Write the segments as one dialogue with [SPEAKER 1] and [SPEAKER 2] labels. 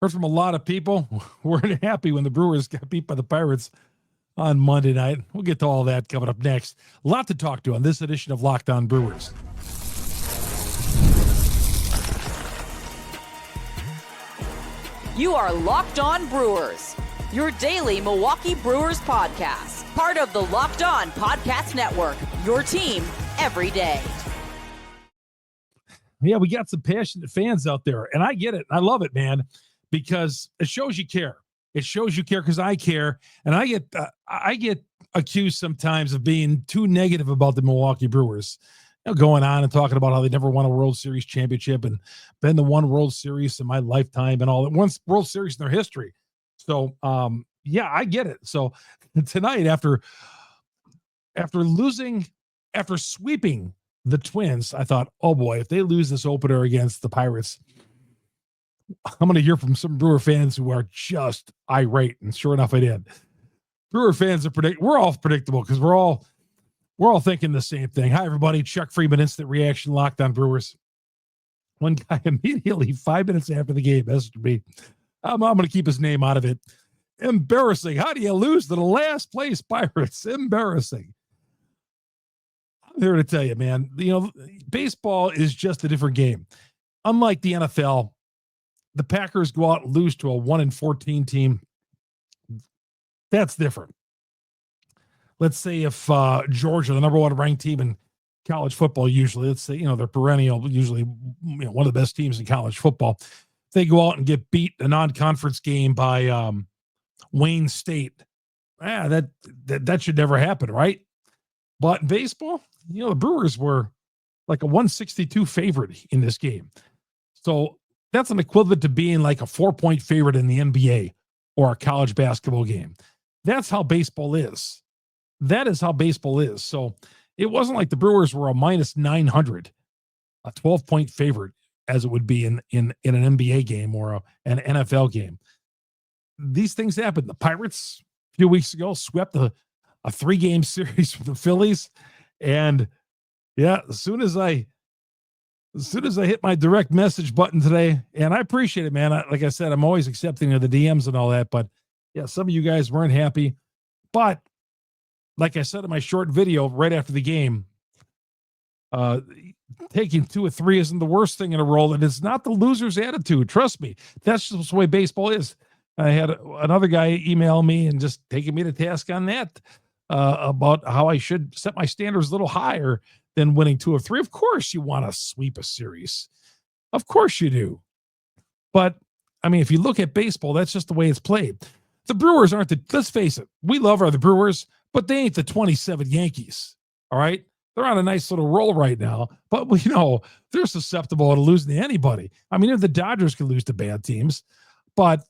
[SPEAKER 1] Heard from a lot of people who weren't happy when the Brewers got beat by the Pirates on Monday night. We'll get to all that coming up next. A lot to talk to on this edition of Locked On Brewers.
[SPEAKER 2] You are Locked On Brewers, your daily Milwaukee Brewers podcast. Part of the Locked On Podcast Network, your team every day.
[SPEAKER 1] Yeah, we got some passionate fans out there, and I get it. I love it, man, because it shows you care. It shows you care because I care, and I get accused sometimes of being too negative about the Milwaukee Brewers. Going on and talking about how they never won a World Series championship and been the one World Series in my lifetime and all that. One World Series in their history. So, yeah, I get it. So tonight, after sweeping the Twins, I thought, oh boy, if they lose this opener against the Pirates, I'm going to hear from some Brewer fans who are just irate. And sure enough, I did. Brewer fans we're all predictable because we're all thinking the same thing. Hi, everybody. Chuck Freeman, Instant Reaction, Locked On Brewers. One guy immediately, 5 minutes after the game, messaged me. I'm going to keep his name out of it. Embarrassing. How do you lose to the last place Pirates? Embarrassing. I'm here to tell you, man, baseball is just a different game. Unlike the NFL, the Packers go out and lose to a 1-14 team. That's different. Let's say if Georgia, the number one ranked team in college football, usually, let's say, they're perennial, usually one of the best teams in college football. They go out and get beat a non-conference game by Wayne State. That should never happen, right? But in baseball, the Brewers were like a 162 favorite in this game. So that's an equivalent to being like a 4-point favorite in the NBA or a college basketball game. That's how baseball is. That is how baseball is. So it wasn't like the Brewers were a minus 900, a 12-point favorite, as it would be in an NBA game or an NFL game. These things happen. The Pirates a few weeks ago swept a 3-game series with the Phillies. And yeah, as soon as I hit my direct message button today, and I appreciate it, man. Like I said, I'm always accepting of the DMs and all that, but yeah, some of you guys weren't happy. But like I said in my short video right after the game, taking 2 or 3 isn't the worst thing in a roll, and it's not the loser's attitude. Trust me, that's just the way baseball is. I had another guy email me and just taking me to task on that about how I should set my standards a little higher than winning 2 or 3. Of course you want to sweep a series. Of course you do. But, I mean, if you look at baseball, that's just the way it's played. The Brewers aren't let's face it, we love the Brewers, but they ain't the 27 Yankees, all right? They're on a nice little roll right now, but they're susceptible to losing to anybody. I mean, if the Dodgers can lose to bad teams, but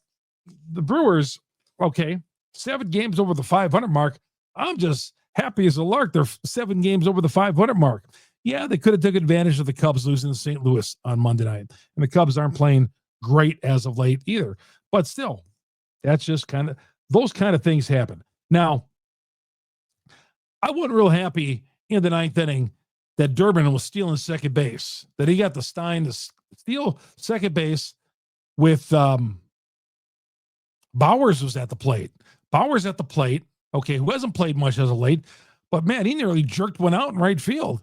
[SPEAKER 1] the Brewers, okay, 7 games over the 500 mark. I'm just happy as a lark. They're 7 games over the 500 mark. Yeah, they could have taken advantage of the Cubs losing to St. Louis on Monday night, and the Cubs aren't playing great as of late either. But still, that's just those kind of things happen. Now, I wasn't real happy in the 9th inning that Durbin was stealing second base, that he got the Stein to steal second base with Bowers was at the plate. Bowers at the plate, okay, who hasn't played much as of late, but man, he nearly jerked one out in right field.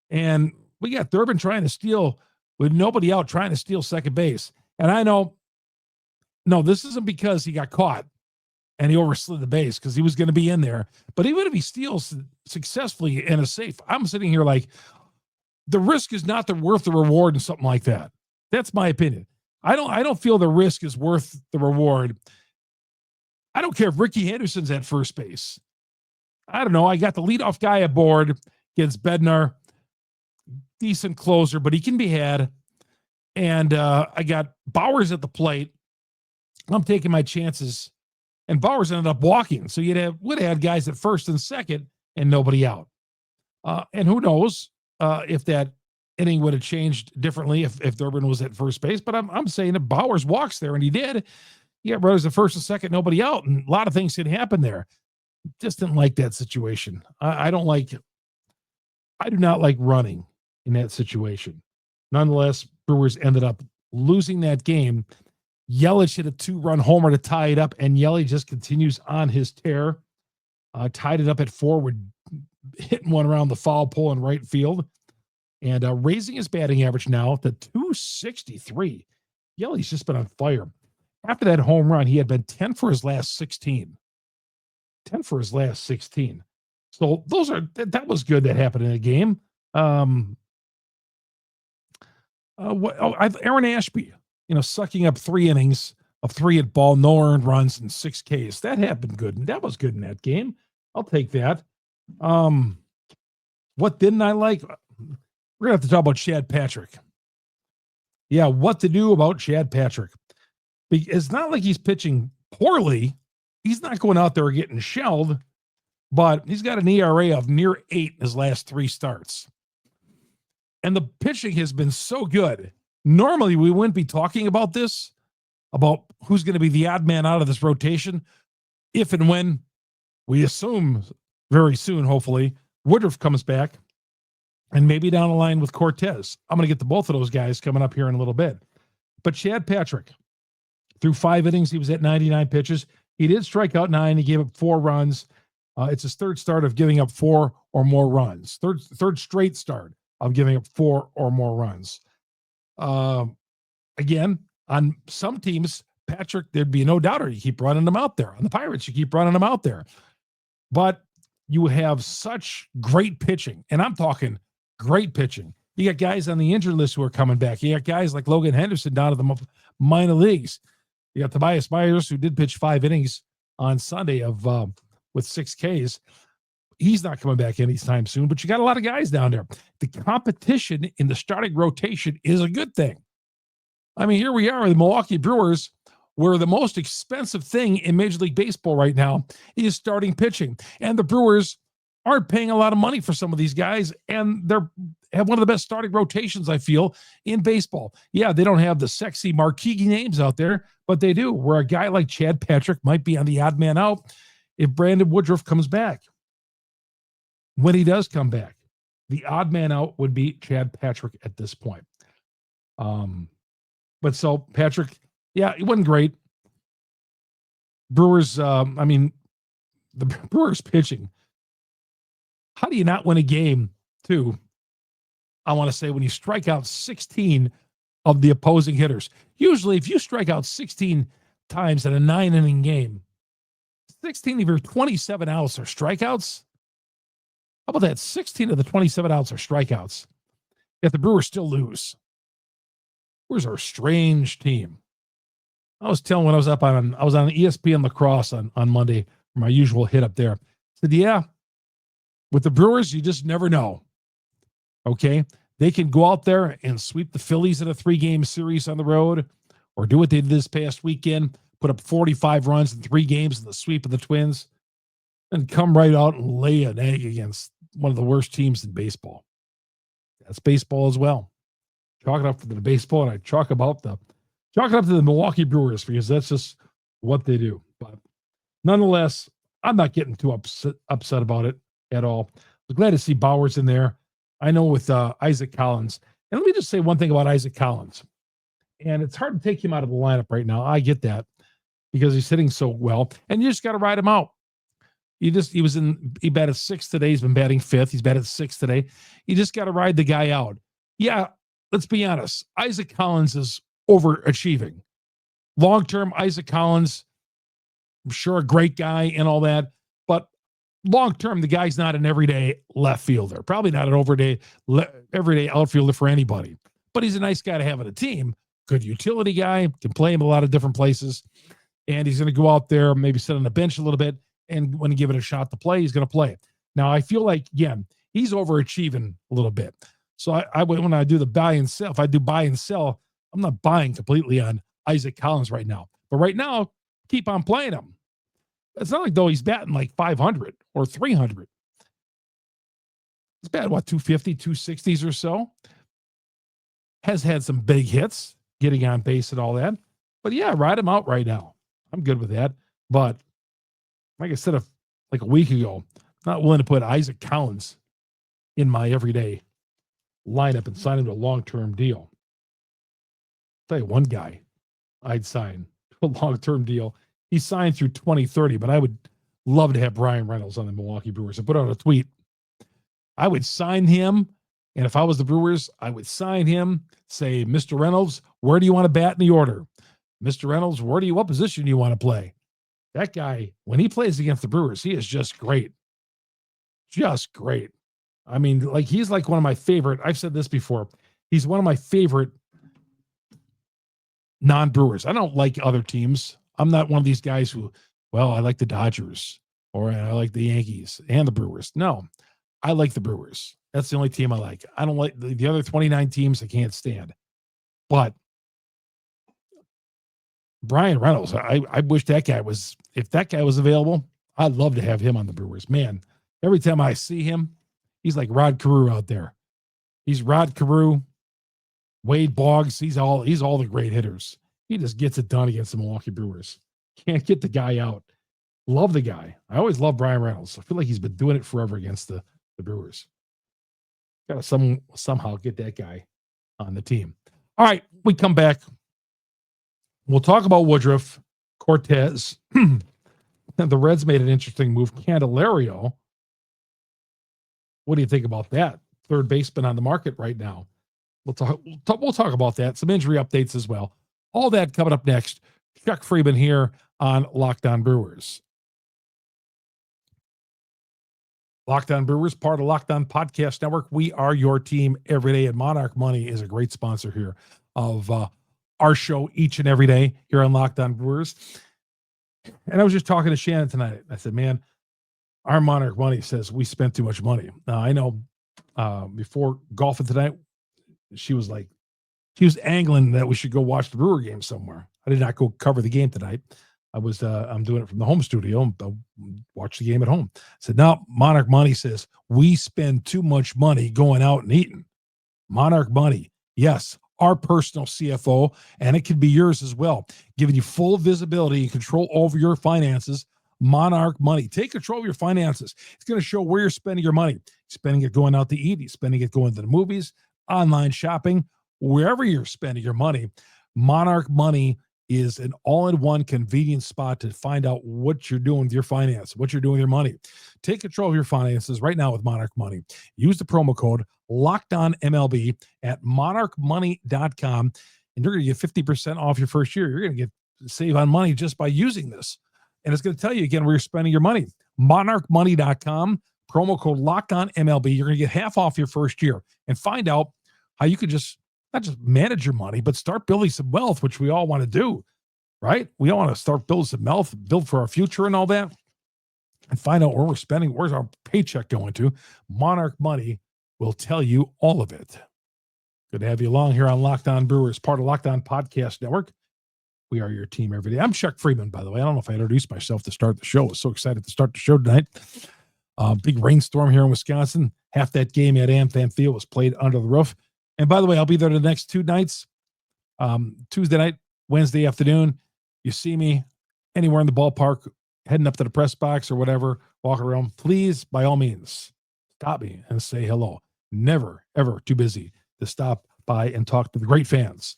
[SPEAKER 1] And we got Durbin trying to steal with nobody out, trying to steal second base. And I know, no, this isn't because he got caught and he overslid the base because he was going to be in there. But even if he steals successfully and is safe, I'm sitting here like, the risk is not worth the reward and something like that. That's my opinion. I don't feel the risk is worth the reward. I don't care if Ricky Henderson's at first base. I don't know. I got the leadoff guy aboard against Bednar. Decent closer, but he can be had. And I got Bowers at the plate. I'm taking my chances. And Bowers ended up walking. So would have had guys at first and second and nobody out. And who knows if that inning would have changed differently if Durbin was at first base. But I'm saying if Bowers walks there, and he did, you got runners at first and second, nobody out. And a lot of things can happen there. Just didn't like that situation. I do not like running in that situation. Nonetheless, Brewers ended up losing that game. Yelich hit a 2-run homer to tie it up, and Yelich just continues on his tear. Tied it up at 4 with hitting one around the foul pole in right field, and raising his batting average now to 263. Yellow's just been on fire. After that home run, he had been 10 for his last 16. 10 for his last 16. So that was good that happened in a game. Aaron Ashby, sucking up 3 innings of 3 at ball, no earned runs, and 6 Ks. That happened good. And that was good in that game. I'll take that. What didn't I like? We're going to have to talk about Chad Patrick. Yeah, what to do about Chad Patrick. It's not like he's pitching poorly. He's not going out there getting shelled, but he's got an ERA of near 8 in his last 3 starts. And the pitching has been so good. Normally, we wouldn't be talking about this, about who's going to be the odd man out of this rotation, if and when we assume very soon, hopefully, Woodruff comes back, and maybe down the line with Cortes. I'm going to get to both of those guys coming up here in a little bit. But Chad Patrick, through 5 innings, he was at 99 pitches. He did strike out 9. He gave up 4 runs. It's his 3rd start of giving up 4 or more runs. Third straight start of giving up 4 or more runs. Again, on some teams, Patrick, there'd be no doubter. You keep running him out there. On the Pirates, you keep running him out there. But you have such great pitching, and I'm talking great pitching. You got guys on the injured list who are coming back. You got guys like Logan Henderson down to the minor leagues. You got Tobias Myers, who did pitch 5 innings on Sunday with 6 Ks. He's not coming back anytime soon, but you got a lot of guys down there. The competition in the starting rotation is a good thing. I mean, here we are, the Milwaukee Brewers, where the most expensive thing in Major League Baseball right now is starting pitching. And the Brewers aren't paying a lot of money for some of these guys, and they have one of the best starting rotations, I feel, in baseball. Yeah, they don't have the sexy marquee names out there, but they do, where a guy like Chad Patrick might be on the odd man out if Brandon Woodruff comes back. When he does come back, the odd man out would be Chad Patrick at this point. But so Patrick, yeah, it wasn't great. Brewers, the Brewers pitching. How do you not win a game, too? I want to say when you strike out 16 of the opposing hitters. Usually, if you strike out 16 times in a 9-inning game, 16 of your 27 outs are strikeouts. How about that? 16 of the 27 outs are strikeouts. Yet the Brewers still lose. Brewers are a strange team. I was telling when I was on ESPN Lacrosse on Monday for my usual hit up there. I said, yeah, with the Brewers, you just never know. Okay? They can go out there and sweep the Phillies in a 3-game series on the road, or do what they did this past weekend, put up 45 runs in 3 games in the sweep of the Twins, and come right out and lay an egg against one of the worst teams in baseball. That's baseball as well. Chalk it up for the baseball, and I chalk it up to the Milwaukee Brewers, because that's just what they do. But nonetheless, I'm not getting too upset about it at all. I'm glad to see Bowers in there. I know with Isaac Collins. And let me just say one thing about Isaac Collins. And it's hard to take him out of the lineup right now. I get that, because he's hitting so well. And you just got to ride him out. He batted 6th today. He's been batting 5th. He's batted 6th today. You just got to ride the guy out. Yeah, let's be honest. Isaac Collins is overachieving. Long-term, Isaac Collins, I'm sure a great guy and all that. But long-term, the guy's not an everyday left fielder. Probably not an everyday outfielder for anybody. But he's a nice guy to have on a team. Good utility guy. Can play him a lot of different places. And he's going to go out there, maybe sit on the bench a little bit. And when you give it a shot to play, he's going to play it. Now, I feel like, again, he's overachieving a little bit. So when I do the buy and sell, if I do buy and sell, I'm not buying completely on Isaac Collins right now. But right now, keep on playing him. It's not like though he's batting like 500 or 300. He's batting, 250, 260s or so. Has had some big hits, getting on base and all that. But yeah, ride him out right now. I'm good with that. But like I said, like a week ago, not willing to put Isaac Collins in my everyday lineup and sign him to a long-term deal. I'll tell you one guy I'd sign a long-term deal. He signed through 2030, but I would love to have Brian Reynolds on the Milwaukee Brewers. I put out a tweet. I would sign him, and if I was the Brewers, I would sign him, say, Mr. Reynolds, where do you want to bat in the order? Mr. Reynolds, what position do you want to play? That guy, when he plays against the Brewers, he is just great. Just great. I mean, like, he's like one of my favorite. I've said this before. He's one of my favorite non-Brewers. I don't like other teams. I'm not one of these guys who, well, I like the Dodgers or I like the Yankees and the Brewers. No, I like the Brewers. That's the only team I like. I don't like the other 29 teams I can't stand. But Brian Reynolds, I wish that guy was, if that guy was available, I'd love to have him on the Brewers. Man, every time I see him, he's like Rod Carew out there. He's Rod Carew, Wade Boggs. He's all the great hitters. He just gets it done against the Milwaukee Brewers. Can't get the guy out. Love the guy. I always love Brian Reynolds. I feel like he's been doing it forever against the Brewers. Got to somehow get that guy on the team. All right, we come back. We'll talk about Woodruff, Cortes. The Reds made an interesting move. Candelario. What do you think about that? Third baseman on the market right now. We'll talk about that. Some injury updates as well. All that coming up next. Chuck Freeman here on Locked On Brewers. Locked On Brewers, part of Locked On Podcast Network. We are your team every day, and Monarch Money is a great sponsor here of our show each and every day here on Locked On Brewers. And I was just talking to Shannon tonight. I said, man, our Monarch Money says we spent too much money. Now, I know before golfing tonight, she was angling that we should go watch the Brewer game somewhere. I did not go cover the game tonight. I'm doing it from the home studio. I'll watch the game at home. I said, now Monarch Money says we spend too much money going out and eating. Monarch Money, yes, our personal CFO, and it can be yours as well, giving you full visibility and control over your finances. Monarch Money. Take control of your finances. It's going to show where you're spending your money. Spending it going out to eat, you're spending it going to the movies, online shopping, wherever you're spending your money. Monarch Money is an all-in-one convenient spot to find out what you're doing with your finance, what you're doing with your money. Take control of your finances right now with Monarch Money. Use the promo code LOCKEDONMLB at monarchmoney.com, and you're going to get 50% off your first year. You're going to save on money just by using this. And it's going to tell you again where you're spending your money. monarchmoney.com, promo code LOCKEDONMLB. You're going to get half off your first year and find out how you could just not just manage your money, but start building some wealth, which we all want to do, right? We all want to start building some wealth, build for our future and all that, and find out where we're spending, where's our paycheck going to. Monarch Money will tell you all of it. Good to have you along here on Locked On Brewers, part of Locked On Podcast Network. We are your team every day. I'm Chuck Freeman, by the way. I don't know if I introduced myself to start the show. I was so excited to start the show tonight. Big rainstorm here in Wisconsin. Half that game at AmFam Field was played under the roof. And by the way, I'll be there the next two nights, Tuesday night, Wednesday afternoon. You see me anywhere in the ballpark, heading up to the press box or whatever, walking around, please, by all means, stop me and say hello. Never, ever too busy to stop by and talk to the great fans,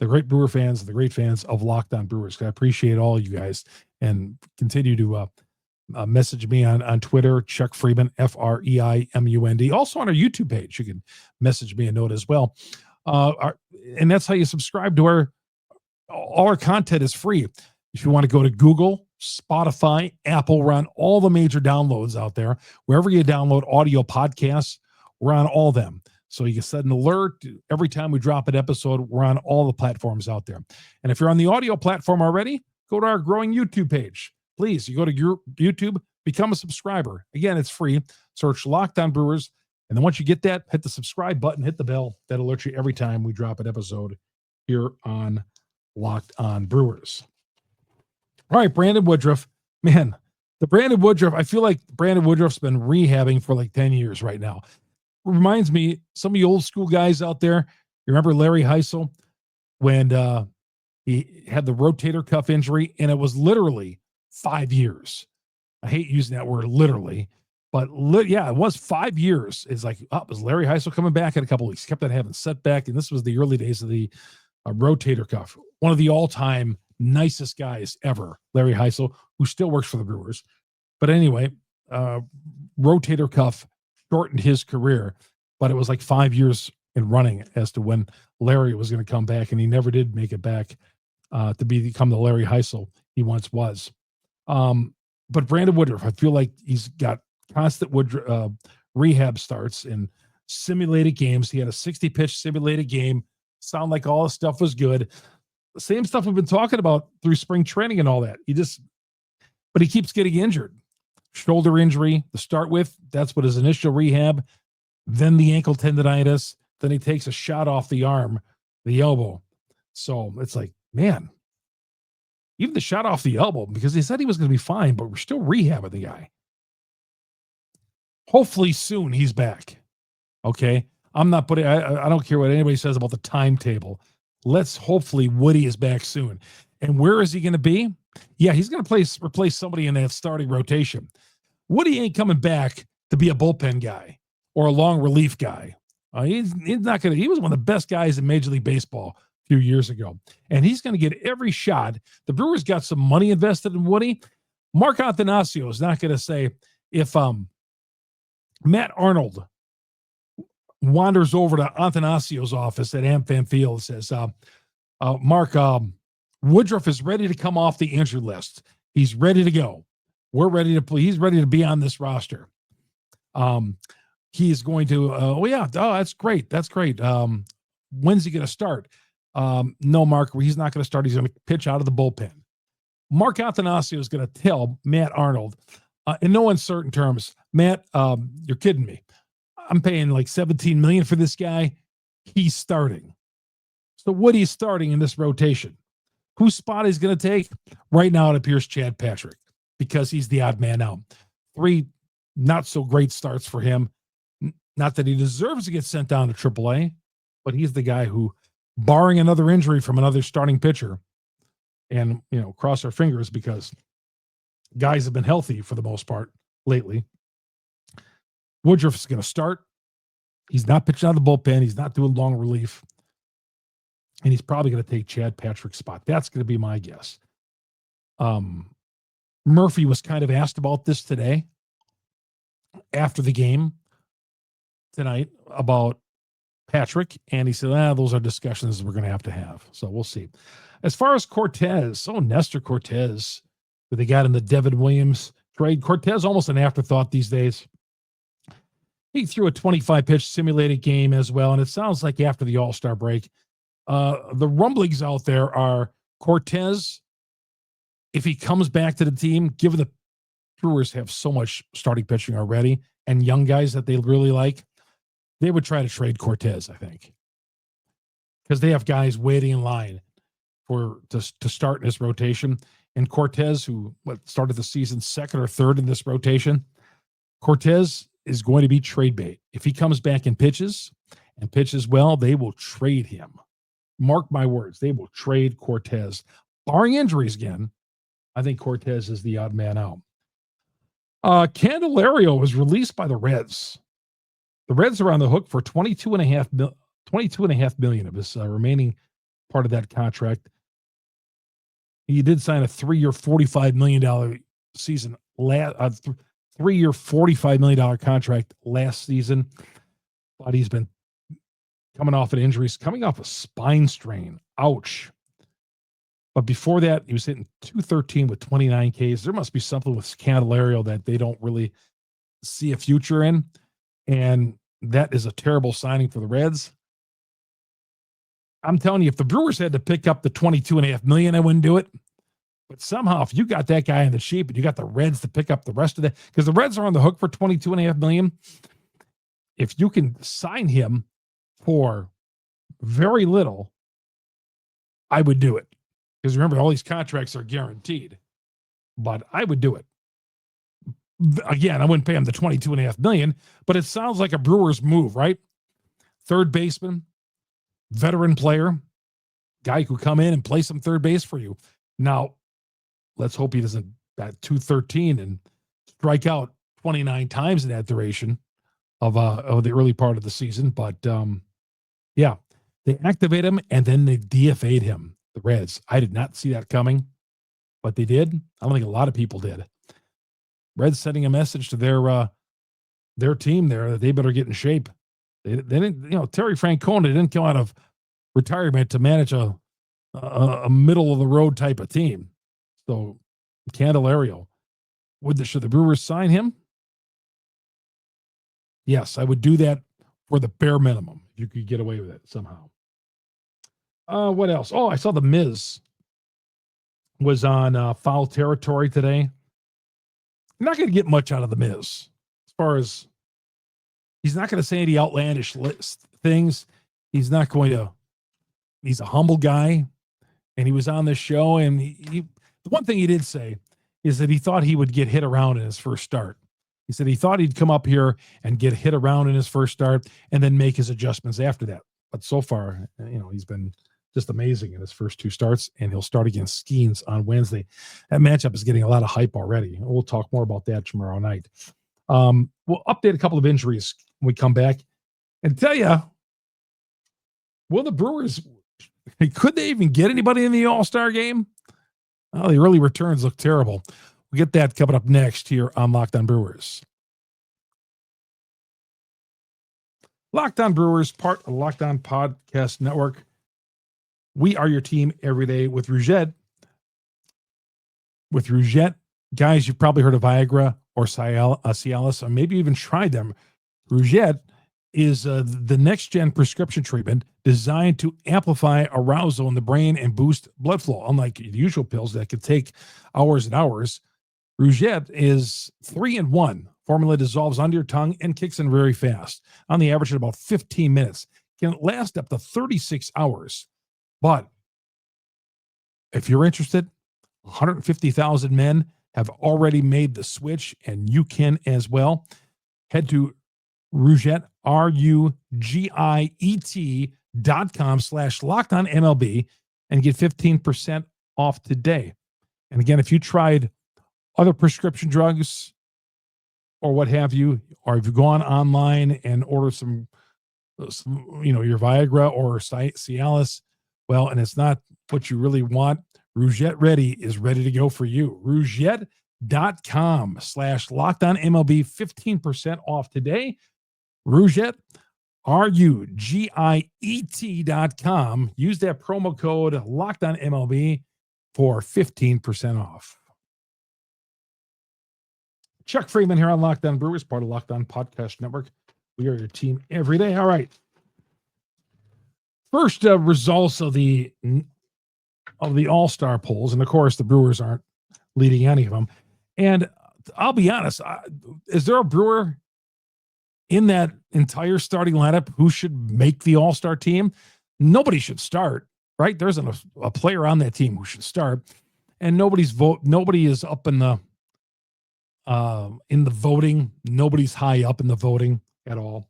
[SPEAKER 1] the great Brewer fans, the great fans of Locked On Brewers. I appreciate all you guys, and continue to message me on Twitter, Chuck Freeman, FREIMUND. Also on our YouTube page, you can message me a note as well. And that's how you subscribe to all our content is free. If you want to go to Google, Spotify, Apple, we're on all the major downloads out there. Wherever you download audio podcasts, we're on all of them. So you can set an alert every time we drop an episode. We're on all the platforms out there. And if you're on the audio platform already, go to our growing YouTube page. Please, you go to your YouTube, become a subscriber. Again, it's free. Search Locked On Brewers. And then once you get that, hit the subscribe button, hit the bell. That alerts you every time we drop an episode here on Locked On Brewers. All right, Brandon Woodruff. Man, I feel like Brandon Woodruff's been rehabbing for like 10 years right now. Reminds me, some of you old school guys out there, you remember Larry Heisel when he had the rotator cuff injury, and it was literally 5 years. I hate using that word literally, but it was 5 years. It's like, was Larry Heisel coming back in a couple of weeks? Kept on having setback, and this was the early days of the a rotator cuff, one of the all-time nicest guys ever, Larry Heisel, who still works for the Brewers. But anyway, rotator cuff shortened his career, but it was like 5 years in running as to when Larry was going to come back, and he never did make it back to become the Larry Heisel he once was. But Brandon Woodruff, I feel like he's got constant rehab starts in simulated games. He had a 60-pitch simulated game. Sound like all the stuff was good. The same stuff we've been talking about through spring training and all that. But he keeps getting injured. Shoulder injury to start with. That's what his initial rehab. Then the ankle tendonitis. Then he takes a shot off the arm, the elbow. So it's like, man, even the shot off the elbow, because he said he was going to be fine, but we're still rehabbing the guy. Hopefully soon he's back. Okay. I'm not putting, I don't care what anybody says about the timetable. Hopefully Woody is back soon. And where is he going to be? Yeah, he's going to replace somebody in that starting rotation. Woody ain't coming back to be a bullpen guy or a long relief guy. He's not going to, he was one of the best guys in Major League Baseball a few years ago. And he's going to get every shot. The Brewers got some money invested in Woody. Mark Attanasio is not going to say, if Matt Arnold wanders over to Attanasio's office at AmFam Field and says, Mark, Woodruff is ready to come off the injured list. He's ready to go. We're ready to play. He's ready to be on this roster. He's going to, that's great. That's great. When's he going to start? No, Mark, he's not going to start. He's going to pitch out of the bullpen. Mark Attanasio is going to tell Matt Arnold, in no uncertain terms, Matt, you're kidding me. I'm paying like $17 million for this guy. He's starting. So Woody's starting in this rotation. Whose spot he's going to take? Right now, it appears Chad Patrick, because he's the odd man out. 3 not so great starts for him. Not that he deserves to get sent down to AAA, but he's the guy who, barring another injury from another starting pitcher, and, cross our fingers because guys have been healthy for the most part lately. Woodruff is going to start. He's not pitching out of the bullpen. He's not doing long relief. And he's probably going to take Chad Patrick's spot. That's going to be my guess. Murphy was kind of asked about this today after the game tonight about Patrick. And he said, those are discussions we're going to have. So we'll see. As far as Cortes, Nestor Cortes, who they got in the Devin Williams trade. Cortes almost an afterthought these days. He threw a 25-pitch simulated game as well, and it sounds like after the All-Star break, the rumblings out there are Cortes, if he comes back to the team, given the Brewers have so much starting pitching already and young guys that they really like, they would try to trade Cortes, I think, because they have guys waiting in line to start in this rotation. And Cortes, who started the season second or third in this rotation, Cortes is going to be trade bait. If he comes back and pitches well, they will trade him. Mark my words, they will trade Cortes. Barring injuries again, I think Cortes is the odd man out. Candelario was released by the Reds. The Reds are on the hook for $22.5 million of his remaining part of that contract. He did sign a 3-year, $45 million season, 3-year, $45 million contract last season. But he's been coming off of injuries, coming off a spine strain. Ouch. But before that, he was hitting .213 with 29 Ks. There must be something with Candelario that they don't really see a future in. And that is a terrible signing for the Reds. I'm telling you, if the Brewers had to pick up the $22.5 million, I wouldn't do it. But somehow, if you got that guy in the sheep and you got the Reds to pick up the rest of that, because the Reds are on the hook for $22.5 million, if you can sign him for very little, I would do it. Because remember, all these contracts are guaranteed. But I would do it. Again, I wouldn't pay him the $22.5 million, but it sounds like a Brewers move, right? Third baseman, veteran player, guy who come in and play some third base for you. Now, let's hope he doesn't bat .213 and strike out 29 times in that duration of the early part of the season. But yeah, They activate him, and then they DFA'd him, the Reds. I did not see that coming, but they did. I don't think a lot of people did. Reds sending a message to their team there that they better get in shape. They didn't, Terry Francona didn't come out of retirement to manage a middle of the road type of team. So Candelario, should the Brewers sign him? Yes, I would do that for the bare minimum if you could get away with it somehow. What else? Oh, I saw the Miz was on Foul Territory today. I'm not going to get much out of the Miz as far as he's not going to say any outlandish things. He's not going to. He's a humble guy, and he was on this show. And the one thing he did say is that he thought he would get hit around in his first start. He said he thought he'd come up here and get hit around in his first start and then make his adjustments after that. But so far, he's been just amazing in his first two starts, and he'll start against Skeens on Wednesday. That matchup is getting a lot of hype already. We'll talk more about that tomorrow night. We'll update a couple of injuries when we come back and tell you, will the Brewers, could they even get anybody in the All-Star game? Well, the early returns look terrible. We'll get that coming up next here on Locked On Brewers. Locked On Brewers, part of Locked On Podcast Network. We are your team every day with Rugiet. With Rugiet, guys, you've probably heard of Viagra or Cialis, or maybe even tried them. Rugiet is the next-gen prescription treatment designed to amplify arousal in the brain and boost blood flow. Unlike the usual pills that could take hours and hours, Rugiet is 3-in-1. Formula dissolves under your tongue and kicks in very fast, on the average at about 15 minutes. Can last up to 36 hours. But if you're interested, 150,000 men have already made the switch, and you can as well. Head to Rugiet, RUGIET.com/LockedOnMLB and get 15% off today. And again, if you tried other prescription drugs or what have you, or if you've gone online and order some your Viagra or Cialis, well, and it's not what you really want, Rugiet Ready is ready to go for you. Rugiet.com/LockedOnMLB, 15% off today. Rugiet, RUGIET.com. Use that promo code LockedOnMLB for 15% off. Chuck Freeman here on Locked On Brewers, part of Locked On Podcast Network. We are your team every day. All right. First results of the All-Star polls, and of course the Brewers aren't leading any of them. And I'll be honest, is there a Brewer in that entire starting lineup who should make the All-Star team? Nobody should start, right? There isn't a player on that team who should start, and nobody is up in the voting. Nobody's high up in the voting at all.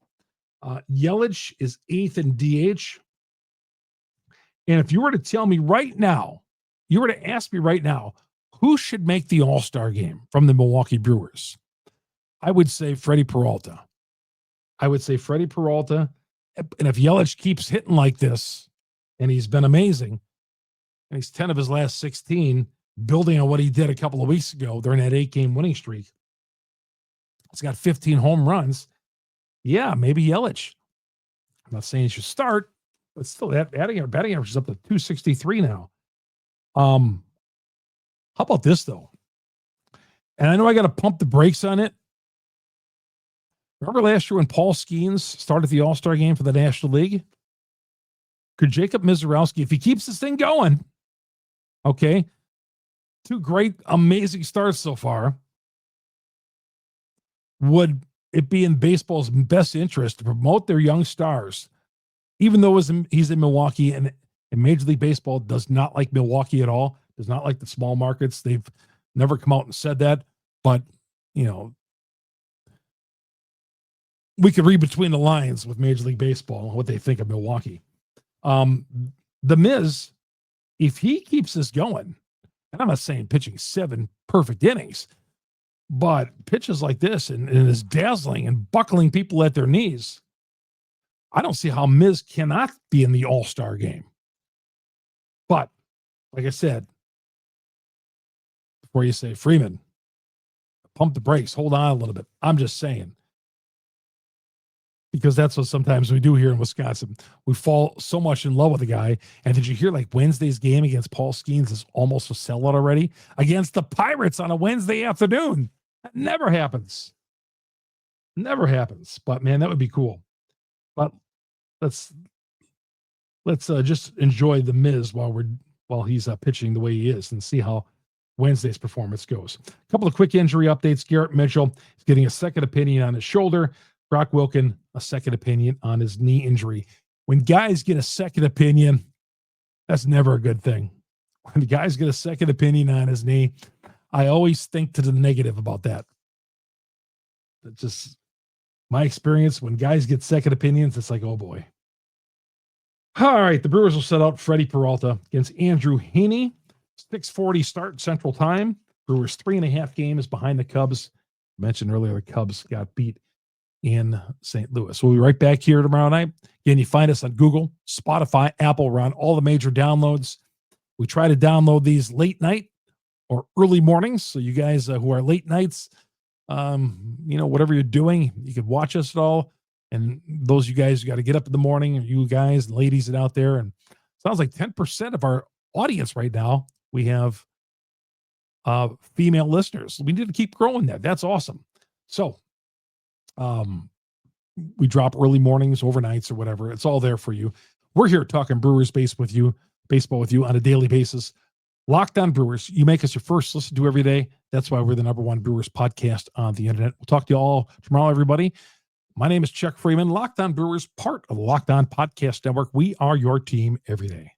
[SPEAKER 1] Yelich is 8th in DH. And if you were to tell me right now, you were to ask me right now, who should make the All-Star game from the Milwaukee Brewers, I would say Freddie Peralta. And if Yelich keeps hitting like this, and he's been amazing, and he's 10 of his last 16, building on what he did a couple of weeks ago during that 8-game winning streak, he's got 15 home runs. Yeah, maybe Yelich. I'm not saying he should start, but still, that batting average is up to 263 now. How about this, though? And I know I got to pump the brakes on it. Remember last year when Paul Skeens started the All-Star game for the National League? Could Jacob Mizorowski, if he keeps this thing going, okay, 2 great, amazing starts so far, would it be in baseball's best interest to promote their young stars, even though he's in Milwaukee, and Major League Baseball does not like Milwaukee at all, does not like the small markets. They've never come out and said that, but, we could read between the lines with Major League Baseball, what they think of Milwaukee. The Miz, if he keeps this going, and I'm not saying pitching 7 perfect innings, but pitches like this and is dazzling and buckling people at their knees, I don't see how Miz cannot be in the All-Star game. But, like I said, before you say, Freeman, pump the brakes, hold on a little bit. I'm just saying. Because that's what sometimes we do here in Wisconsin. We fall so much in love with a guy. And did you hear like Wednesday's game against Paul Skeens is almost a sellout already? Against the Pirates on a Wednesday afternoon. That never happens. Never happens. But, man, that would be cool. But let's just enjoy the Miz while he's pitching the way he is and see how Wednesday's performance goes. A couple of quick injury updates. Garrett Mitchell is getting a second opinion on his shoulder. Brock Wilken, a second opinion on his knee injury. When guys get a second opinion, that's never a good thing. When guys get a second opinion on his knee, I always think to the negative about that. That's just my experience. When guys get second opinions, it's like, oh boy. All right, the Brewers will set out Freddie Peralta against Andrew Heaney. 6:40 start Central Time. Brewers 3.5 games behind the Cubs. I mentioned earlier the Cubs got beat in St. Louis. We'll be right back here tomorrow night. Again, you find us on Google, Spotify, Apple. We're on all the major downloads. We try to download these late night or early mornings. So you guys who are late nights, whatever you're doing, you could watch us at all. And those you guys who got to get up in the morning, you guys and ladies that out there, and sounds like 10% of our audience right now, we have female listeners. We need to keep growing that. That's awesome. So we drop early mornings, overnights, or whatever. It's all there for you. We're here talking Brewers baseball with you on a daily basis. Locked On Brewers. You make us your first listen to every day. That's why we're the #1 Brewers podcast on the internet. We'll talk to you all tomorrow, everybody. My name is Chuck Freeman. Locked On Brewers, part of the Locked On Podcast Network. We are your team every day.